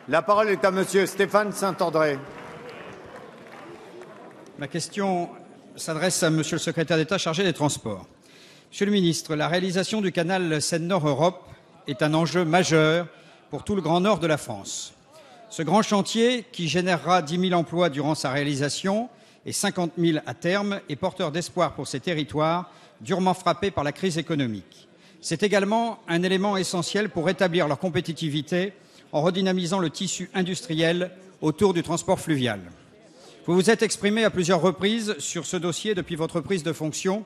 La parole est à Monsieur Stéphane Saint-André. Ma question s'adresse à Monsieur le secrétaire d'État chargé des Transports. Monsieur le ministre, la réalisation du canal Seine-Nord-Europe est un enjeu majeur pour tout le Grand Nord de la France. Ce grand chantier, qui générera 10 000 emplois durant sa réalisation et 50 000 à terme, est porteur d'espoir pour ces territoires durement frappés par la crise économique. C'est également un élément essentiel pour rétablir leur compétitivité en redynamisant le tissu industriel autour du transport fluvial. Vous vous êtes exprimé à plusieurs reprises sur ce dossier depuis votre prise de fonction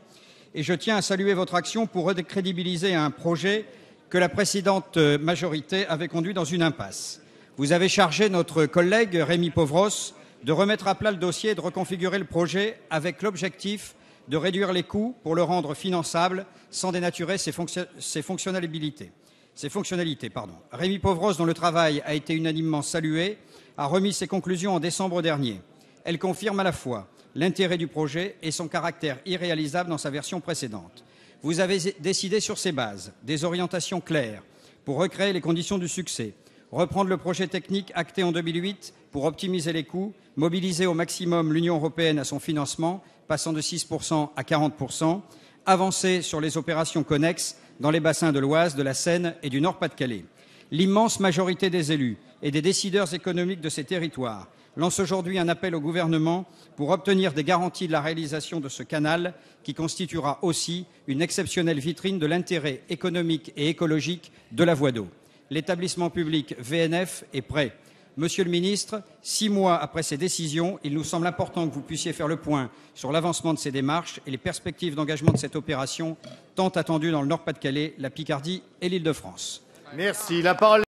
et je tiens à saluer votre action pour recrédibiliser un projet que la précédente majorité avait conduit dans une impasse. Vous avez chargé notre collègue Rémi Pauvros de remettre à plat le dossier et de reconfigurer le projet avec l'objectif de réduire les coûts pour le rendre finançable sans dénaturer ses fonctionnalités. Rémi Pauvros, dont le travail a été unanimement salué, a remis ses conclusions en décembre dernier. Elles confirment à la fois l'intérêt du projet et son caractère irréalisable dans sa version précédente. Vous avez décidé sur ces bases des orientations claires pour recréer les conditions du succès, reprendre le projet technique acté en 2008 pour optimiser les coûts, mobiliser au maximum l'Union européenne à son financement, passant de 6% à 40%, avancer sur les opérations connexes dans les bassins de l'Oise, de la Seine et du Nord-Pas-de-Calais. L'immense majorité des élus et des décideurs économiques de ces territoires lance aujourd'hui un appel au gouvernement pour obtenir des garanties de la réalisation de ce canal qui constituera aussi une exceptionnelle vitrine de l'intérêt économique et écologique de la voie d'eau. L'établissement public VNF est prêt. Monsieur le ministre, 6 mois après ces décisions, il nous semble important que vous puissiez faire le point sur l'avancement de ces démarches et les perspectives d'engagement de cette opération tant attendue dans le Nord-Pas-de-Calais, la Picardie et l'Île-de-France. Merci. La parole